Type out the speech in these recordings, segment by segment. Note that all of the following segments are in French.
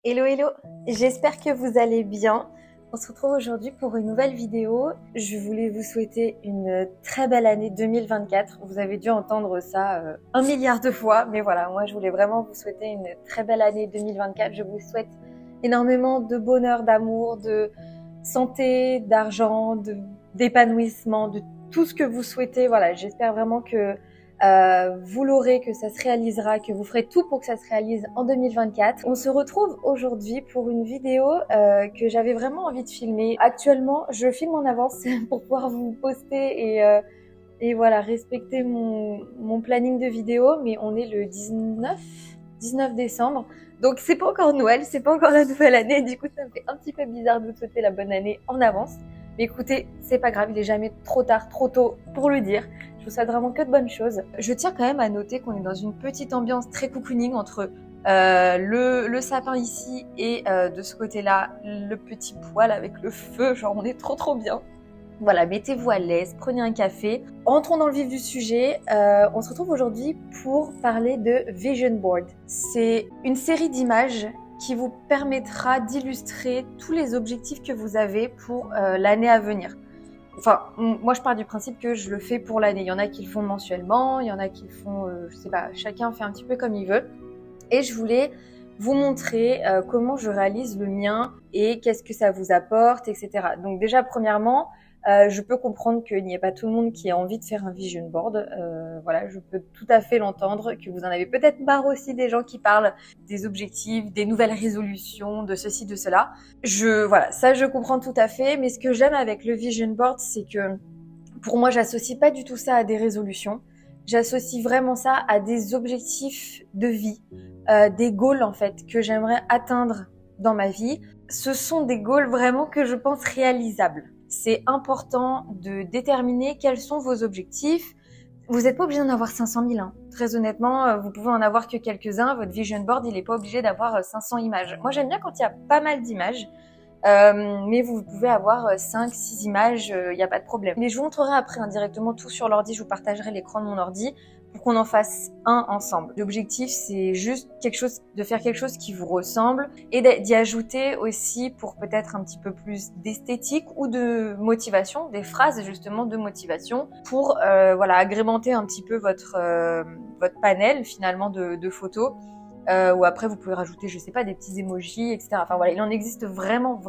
Hello hello, j'espère que vous allez bien. On se retrouve aujourd'hui pour une nouvelle vidéo. Je voulais vous souhaiter une très belle année 2024. Vous avez dû entendre ça 1 milliard de fois, mais voilà, moi je voulais vraiment vous souhaiter une très belle année 2024. Je vous souhaite énormément de bonheur, d'amour, de santé, d'argent, d'épanouissement, de tout ce que vous souhaitez. Voilà, j'espère vraiment que vous l'aurez, que ça se réalisera, que vous ferez tout pour que ça se réalise en 2024. On se retrouve aujourd'hui pour une vidéo que j'avais vraiment envie de filmer. Actuellement, je filme en avance pour pouvoir vous poster et voilà, respecter mon planning de vidéo, mais on est le 19 décembre. Donc c'est pas encore Noël, c'est pas encore la nouvelle année, du coup ça me fait un petit peu bizarre de vous souhaiter la bonne année en avance. Mais écoutez, c'est pas grave, il est jamais trop tard, trop tôt pour le dire. Je vous souhaite vraiment que de bonnes choses. Je tiens quand même à noter qu'on est dans une petite ambiance très cocooning entre le sapin ici et de ce côté-là, le petit poêle avec le feu, genre on est trop bien. Voilà, mettez-vous à l'aise, prenez un café. Entrons dans le vif du sujet. On se retrouve aujourd'hui pour parler de Vision Board. C'est une série d'images qui vous permettra d'illustrer tous les objectifs que vous avez pour l'année à venir. Enfin, moi je pars du principe que je le fais pour l'année. Il y en a qui le font mensuellement, il y en a qui le font, je sais pas, chacun fait un petit peu comme il veut. Et je voulais vous montrer comment je réalise le mien et qu'est-ce que ça vous apporte, etc. Donc déjà, premièrement, je peux comprendre qu'il n'y ait pas tout le monde qui a envie de faire un vision board. Voilà, je peux tout à fait l'entendre, que vous en avez peut-être marre aussi des gens qui parlent des objectifs, des nouvelles résolutions, de ceci, de cela. Voilà, ça je comprends tout à fait, mais ce que j'aime avec le vision board, c'est que pour moi, j'associe pas du tout ça à des résolutions. J'associe vraiment ça à des objectifs de vie, des goals en fait que j'aimerais atteindre dans ma vie. Ce sont des goals vraiment que je pense réalisables. C'est important de déterminer quels sont vos objectifs. Vous n'êtes pas obligé d'en avoir 500 000. Hein. Très honnêtement, vous pouvez en avoir que quelques-uns. Votre vision board, il n'est pas obligé d'avoir 500 images. Moi, j'aime bien quand il y a pas mal d'images. Mais vous pouvez avoir 5-6 images, il n'y a pas de problème. Mais je vous montrerai après indirectement tout sur l'ordi, je vous partagerai l'écran de mon ordi pour qu'on en fasse un ensemble. L'objectif, c'est juste de faire quelque chose qui vous ressemble et d'y ajouter aussi pour peut-être un petit peu plus d'esthétique ou de motivation, des phrases justement de motivation pour voilà, agrémenter un petit peu votre panel finalement de photos. Ou après vous pouvez rajouter, je sais pas, des petits emojis, etc. Enfin voilà, il en existe vraiment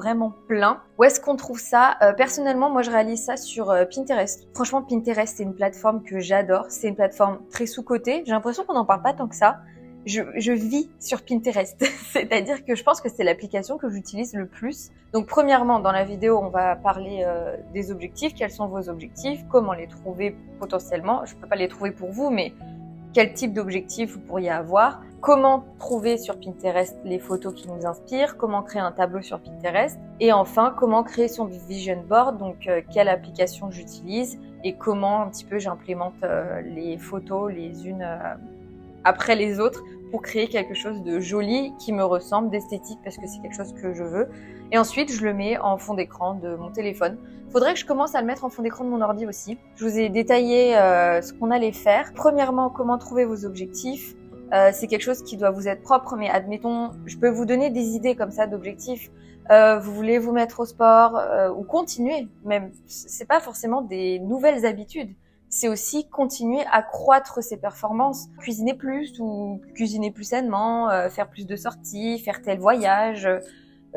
plein. Où est-ce qu'on trouve ça? Personnellement, moi je réalise ça sur Pinterest. Franchement, Pinterest c'est une plateforme que j'adore. C'est une plateforme très sous-cotée. J'ai l'impression qu'on n'en parle pas tant que ça. Je vis sur Pinterest, c'est-à-dire que je pense que c'est l'application que j'utilise le plus. Donc premièrement, dans la vidéo, on va parler des objectifs. Quels sont vos objectifs? Comment les trouver potentiellement? Je peux pas les trouver pour vous, mais quel type d'objectif vous pourriez avoir, comment trouver sur Pinterest les photos qui nous inspirent, comment créer un tableau sur Pinterest, et enfin, comment créer son vision board, donc quelle application j'utilise et comment un petit peu j'implémente les photos les unes après les autres pour créer quelque chose de joli qui me ressemble, d'esthétique parce que c'est quelque chose que je veux. Et ensuite, je le mets en fond d'écran de mon téléphone. Faudrait que je commence à le mettre en fond d'écran de mon ordi aussi. Je vous ai détaillé ce qu'on allait faire. Premièrement, comment trouver vos objectifs. C'est quelque chose qui doit vous être propre, mais admettons, je peux vous donner des idées comme ça d'objectifs. Vous voulez vous mettre au sport ou continuer même. C'est pas forcément des nouvelles habitudes. C'est aussi continuer à croître ses performances, cuisiner plus ou cuisiner plus sainement, faire plus de sorties, faire tel voyage,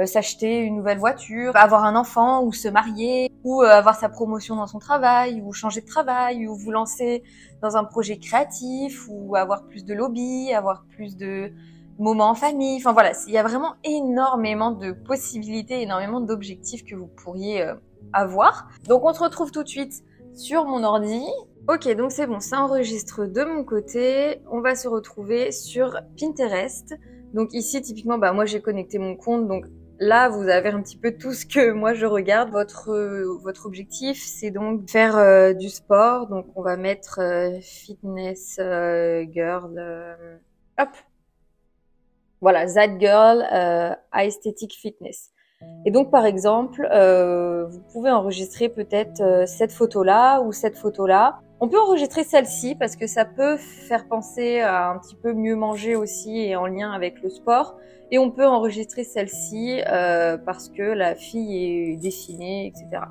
s'acheter une nouvelle voiture, avoir un enfant ou se marier, ou avoir sa promotion dans son travail, ou changer de travail, ou vous lancer dans un projet créatif, ou avoir plus de lobby, avoir plus de moments en famille. Enfin voilà, il y a vraiment énormément de possibilités, énormément d'objectifs que vous pourriez avoir. Donc on se retrouve tout de suite sur mon ordi. Ok, donc c'est bon, ça enregistre de mon côté. On va se retrouver sur Pinterest. Donc ici, typiquement, moi j'ai connecté mon compte. Donc là, vous avez un petit peu tout ce que moi je regarde. Votre objectif, c'est donc faire du sport. Donc on va mettre fitness girl. Hop. Voilà, that girl aesthetic fitness. Et donc, par exemple, vous pouvez enregistrer peut-être cette photo-là ou cette photo-là. On peut enregistrer celle-ci parce que ça peut faire penser à un petit peu mieux manger aussi et en lien avec le sport. Et on peut enregistrer celle-ci parce que la fille est dessinée, etc.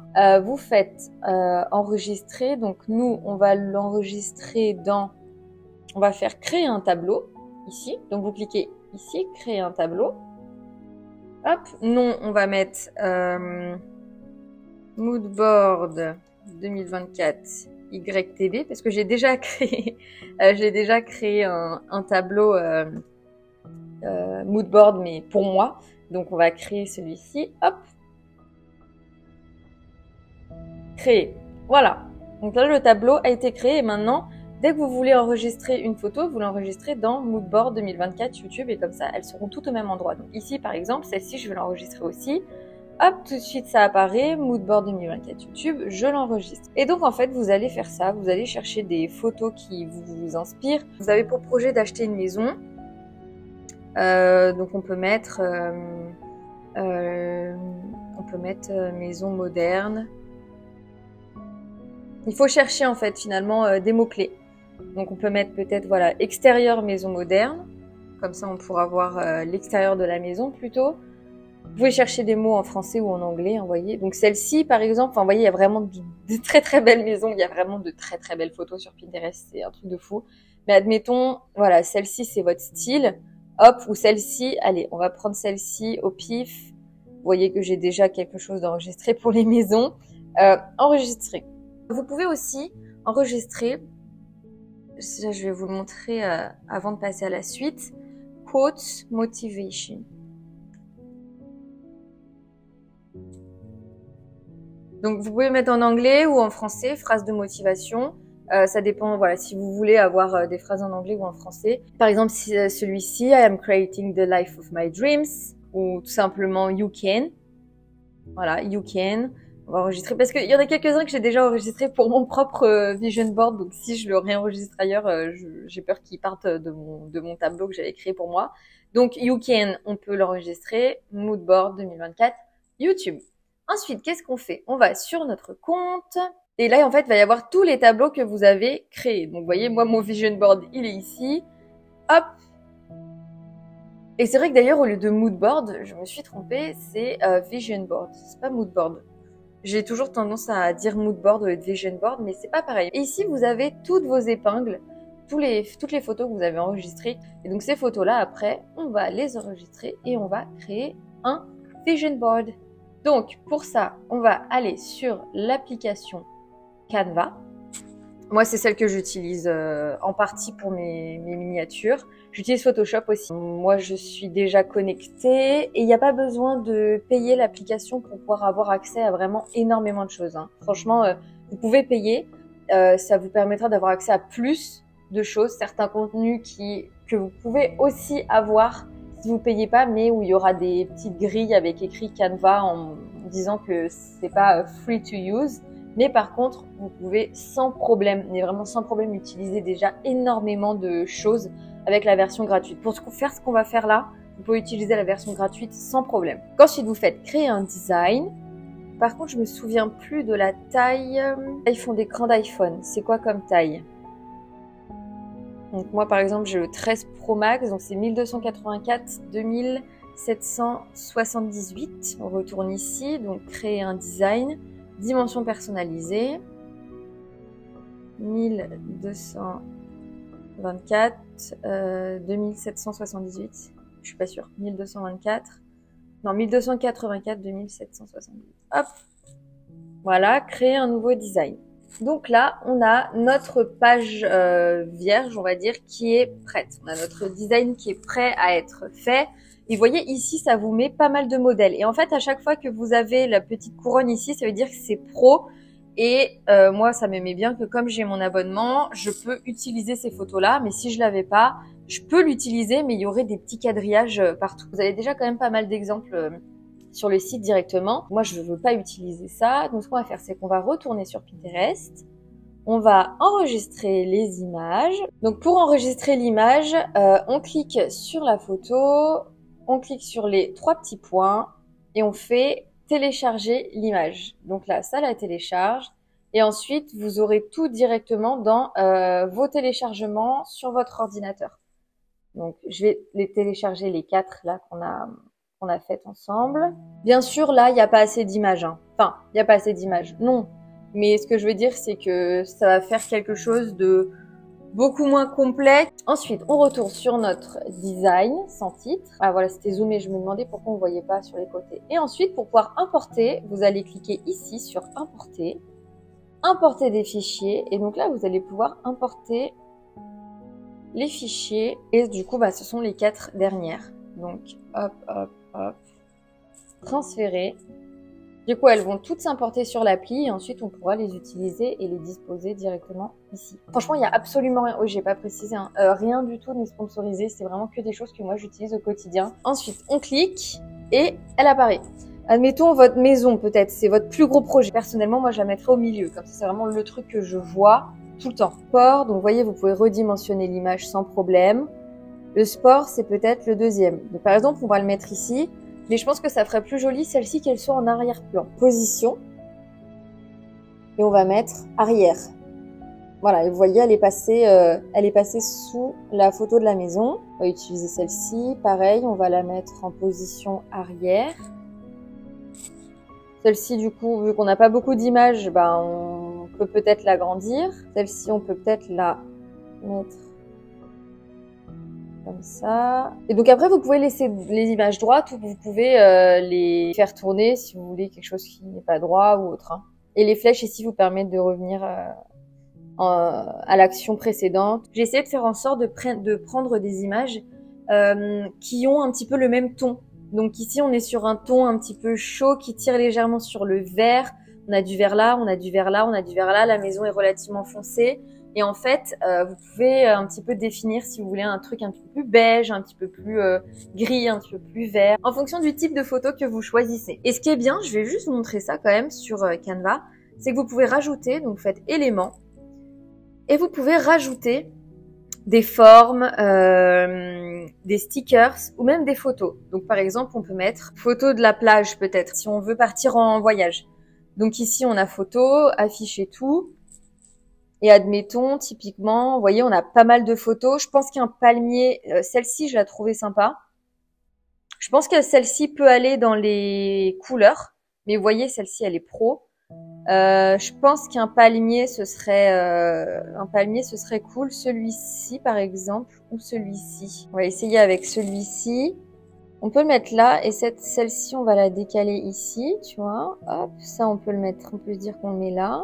Vous faites enregistrer. Donc nous, on va l'enregistrer dans... On va faire créer un tableau ici. Donc vous cliquez ici, créer un tableau. Hop, nom, on va mettre Moodboard 2024 YTB parce que j'ai déjà créé un tableau Moodboard mais pour moi. Donc on va créer celui-ci. Hop, créer. Voilà. Donc là le tableau a été créé et maintenant dès que vous voulez enregistrer une photo, vous l'enregistrez dans Moodboard 2024 YouTube et comme ça, elles seront toutes au même endroit. Donc ici, par exemple, celle-ci, je vais l'enregistrer aussi. Hop, tout de suite, ça apparaît, Moodboard 2024 YouTube, je l'enregistre. Et donc, en fait, vous allez faire ça, vous allez chercher des photos qui vous inspirent. Vous avez pour projet d'acheter une maison. Donc, on peut mettre maison moderne. Il faut chercher, en fait, finalement, des mots-clés. Donc on peut mettre peut-être voilà extérieur maison moderne, comme ça on pourra voir l'extérieur de la maison plutôt. Vous pouvez chercher des mots en français ou en anglais, hein, voyez. Donc celle-ci par exemple, enfin voyez il y a vraiment de très très belles maisons, il y a vraiment de très très belles photos sur Pinterest, c'est un truc de fou. Mais admettons voilà celle-ci c'est votre style, hop ou celle-ci, allez on va prendre celle-ci au pif. Vous voyez que j'ai déjà quelque chose d'enregistré pour les maisons. Enregistrer. Vous pouvez aussi enregistrer. Ça, je vais vous le montrer avant de passer à la suite. Quote motivation. Donc, vous pouvez mettre en anglais ou en français, phrase de motivation. Ça dépend, voilà, si vous voulez avoir des phrases en anglais ou en français. Par exemple, celui-ci, I am creating the life of my dreams. Ou tout simplement, you can. Voilà, you can. On va enregistrer parce qu'il y en a quelques-uns que j'ai déjà enregistrés pour mon propre vision board. Donc si je le réenregistre ailleurs, j'ai peur qu'ils partent de mon tableau que j'avais créé pour moi. Donc you can, on peut l'enregistrer. Moodboard 2024 YouTube. Ensuite, qu'est-ce qu'on fait? On va sur notre compte. Et là, en fait, il va y avoir tous les tableaux que vous avez créés. Donc vous voyez, moi, mon vision board, il est ici. Hop. Et c'est vrai que d'ailleurs, au lieu de moodboard, je me suis trompée, c'est vision board. C'est pas moodboard. J'ai toujours tendance à dire moodboard au lieu de vision board, mais c'est pas pareil. Et ici, vous avez toutes vos épingles, toutes les photos que vous avez enregistrées. Et donc, ces photos-là, après, on va les enregistrer et on va créer un vision board. Donc, pour ça, on va aller sur l'application Canva. Moi, c'est celle que j'utilise en partie pour mes miniatures. J'utilise Photoshop aussi. Moi, je suis déjà connectée et il n'y a pas besoin de payer l'application pour pouvoir avoir accès à vraiment énormément de choses. Hein. Franchement, vous pouvez payer. Ça vous permettra d'avoir accès à plus de choses, certains contenus que vous pouvez aussi avoir si vous payez pas, mais où il y aura des petites grilles avec écrit Canva en disant que c'est pas free to use. Mais par contre, vous pouvez sans problème, mais vraiment sans problème, utiliser déjà énormément de choses avec la version gratuite. Pour faire ce qu'on va faire là, vous pouvez utiliser la version gratuite sans problème. Ensuite, vous faites créer un design. Par contre, je me souviens plus de la taille. Ils font d'écran d'iPhone. C'est quoi comme taille? Donc moi, par exemple, j'ai le 13 Pro Max, donc c'est 1284-2778. On retourne ici, donc créer un design. Dimension personnalisée, 1224, 2778, je suis pas sûre, 1224, non 1284, 2778, hop, voilà, créer un nouveau design. Donc là, on a notre page vierge, on va dire, qui est prête. On a notre design qui est prêt à être fait. Et vous voyez, ici, ça vous met pas mal de modèles. Et en fait, à chaque fois que vous avez la petite couronne ici, ça veut dire que c'est pro. Et moi, ça me met bien que comme j'ai mon abonnement, je peux utiliser ces photos-là. Mais si je l'avais pas, je peux l'utiliser, mais il y aurait des petits quadrillages partout. Vous avez déjà quand même pas mal d'exemples sur le site directement. Moi, je veux pas utiliser ça. Donc, ce qu'on va faire, c'est qu'on va retourner sur Pinterest. On va enregistrer les images. Donc, pour enregistrer l'image, on clique sur la photo. On clique sur les trois petits points et on fait télécharger l'image. Donc là, ça la télécharge. Et ensuite, vous aurez tout directement dans vos téléchargements sur votre ordinateur. Donc, je vais les télécharger les 4 là qu'on a fait ensemble. Bien sûr, là, il n'y a pas assez d'images. Hein. Enfin, il n'y a pas assez d'images. Non. Mais ce que je veux dire, c'est que ça va faire quelque chose de beaucoup moins complet. Ensuite, on retourne sur notre design sans titre. Ah voilà, c'était zoomé. Je me demandais pourquoi on ne voyait pas sur les côtés. Et ensuite, pour pouvoir importer, vous allez cliquer ici sur importer. Importer des fichiers. Et donc là, vous allez pouvoir importer les fichiers. Et du coup, ce sont les 4 dernières. Donc, hop, hop, hop. Transférer. Du coup, elles vont toutes s'importer sur l'appli et ensuite on pourra les utiliser et les disposer directement ici. Franchement, il y a absolument rien. Oui, j'ai pas précisé, hein. Rien du tout n'est sponsorisé. C'est vraiment que des choses que moi j'utilise au quotidien. Ensuite, on clique et elle apparaît. Admettons votre maison, peut-être. C'est votre plus gros projet. Personnellement, moi, je la mettrais au milieu. Comme ça, c'est vraiment le truc que je vois tout le temps. Sport. Donc, vous voyez, vous pouvez redimensionner l'image sans problème. Le sport, c'est peut-être le deuxième. Donc, par exemple, on va le mettre ici. Mais je pense que ça ferait plus joli celle-ci qu'elle soit en arrière-plan. Position. Et on va mettre arrière. Voilà, et vous voyez, elle est passée sous la photo de la maison. On va utiliser celle-ci. Pareil, on va la mettre en position arrière. Celle-ci, du coup, vu qu'on n'a pas beaucoup d'images, on peut peut-être l'agrandir. Celle-ci, on peut peut-être la mettre comme ça. Et donc après, vous pouvez laisser les images droites ou vous pouvez les faire tourner si vous voulez quelque chose qui n'est pas droit ou autre. Hein. Et les flèches ici vous permettent de revenir à l'action précédente. J'ai essayé de faire en sorte de prendre des images qui ont un petit peu le même ton. Donc ici, on est sur un ton un petit peu chaud qui tire légèrement sur le vert. On a du vert là, on a du vert là, on a du vert là. La maison est relativement foncée. Et en fait, vous pouvez un petit peu définir si vous voulez un truc un petit peu plus beige, un petit peu plus gris, un petit peu plus vert, en fonction du type de photo que vous choisissez. Et ce qui est bien, je vais juste vous montrer ça quand même sur Canva, c'est que vous pouvez rajouter, donc vous faites éléments, et vous pouvez rajouter des formes, des stickers ou même des photos. Donc par exemple, on peut mettre photo de la plage peut-être, si on veut partir en voyage. Donc ici, on a photo, afficher tout. Et admettons, typiquement, vous voyez, on a pas mal de photos. Je pense qu'un palmier, celle-ci, je la trouvais sympa. Je pense que celle-ci peut aller dans les couleurs. Mais vous voyez, celle-ci, elle est pro. Je pense qu'un palmier, ce serait cool. Celui-ci, par exemple, ou celui-ci. On va essayer avec celui-ci. On peut le mettre là. Et celle-ci, on va la décaler ici, tu vois. Hop, ça, on peut le mettre. On peut se dire qu'on le met là.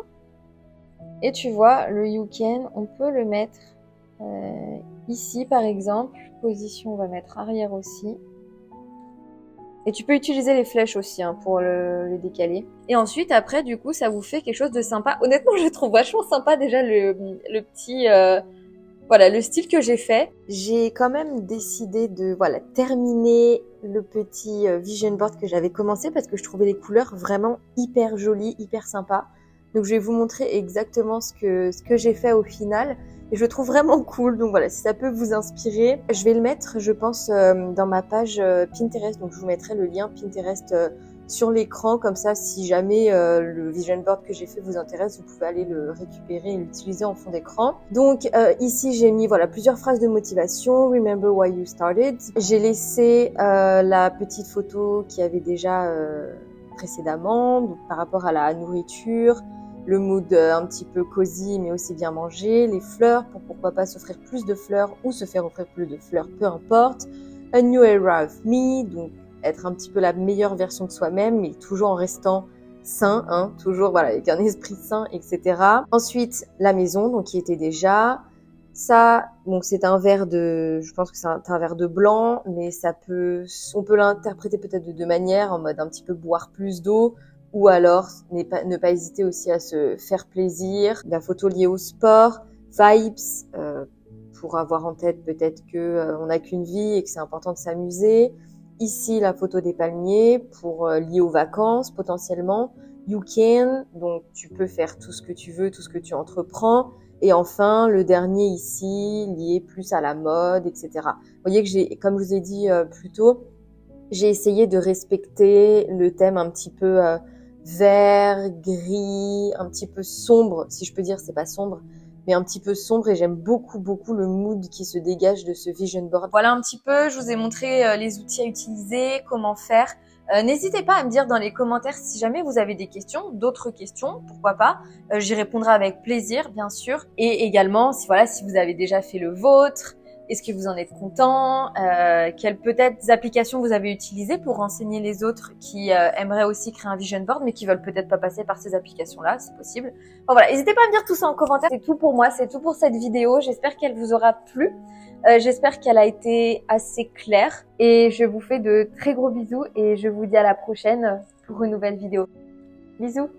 Et tu vois, le You Can, on peut le mettre ici par exemple. Position, on va mettre arrière aussi. Et tu peux utiliser les flèches aussi pour le décaler. Et ensuite, après, du coup, ça vous fait quelque chose de sympa. Honnêtement, je trouve vachement sympa déjà le petit... voilà, le style que j'ai fait. J'ai quand même décidé de terminer le petit vision board que j'avais commencé parce que je trouvais les couleurs vraiment hyper jolies, hyper sympas. Donc je vais vous montrer exactement ce que j'ai fait au final. Et je le trouve vraiment cool. Donc voilà, si ça peut vous inspirer, je vais le mettre, je pense, dans ma page Pinterest. Donc je vous mettrai le lien Pinterest sur l'écran. Comme ça, si jamais le vision board que j'ai fait vous intéresse, vous pouvez aller le récupérer et l'utiliser en fond d'écran. Donc ici, j'ai mis plusieurs phrases de motivation. Remember why you started. J'ai laissé la petite photo qui avait déjà précédemment, donc par rapport à la nourriture. Le mood un petit peu cosy mais aussi bien manger, les fleurs pour pourquoi pas s'offrir plus de fleurs ou se faire offrir plus de fleurs, peu importe. A new era of me, donc être un petit peu la meilleure version de soi-même mais toujours en restant sain, toujours avec un esprit sain, etc. Ensuite, la maison, donc qui était déjà. Ça, donc c'est un verre je pense que c'est un verre de blanc, mais on peut l'interpréter peut-être de deux manières, en mode un petit peu boire plus d'eau, ou alors ne pas hésiter aussi à se faire plaisir. La photo liée au sport, vibes, pour avoir en tête peut-être que on n'a qu'une vie et que c'est important de s'amuser. Ici, la photo des palmiers pour lier aux vacances potentiellement. You can, donc tu peux faire tout ce que tu veux, tout ce que tu entreprends. Et enfin, le dernier ici, lié plus à la mode, etc. Vous voyez que comme je vous ai dit plus tôt, j'ai essayé de respecter le thème un petit peu vert, gris, un petit peu sombre, si je peux dire, c'est pas sombre, mais un petit peu sombre, et j'aime beaucoup le mood qui se dégage de ce vision board. Voilà un petit peu, je vous ai montré les outils à utiliser, comment faire. N'hésitez pas à me dire dans les commentaires si jamais vous avez des questions, d'autres questions, pourquoi pas. J'y répondrai avec plaisir, bien sûr. Et également, si vous avez déjà fait le vôtre, est-ce que vous en êtes content, quelles peut-être applications vous avez utilisées pour renseigner les autres qui aimeraient aussi créer un vision board mais qui veulent peut-être pas passer par ces applications-là, c'est possible. Bon, voilà, n'hésitez pas à me dire tout ça en commentaire. C'est tout pour moi, c'est tout pour cette vidéo. J'espère qu'elle vous aura plu. J'espère qu'elle a été assez claire et je vous fais de très gros bisous et je vous dis à la prochaine pour une nouvelle vidéo. Bisous!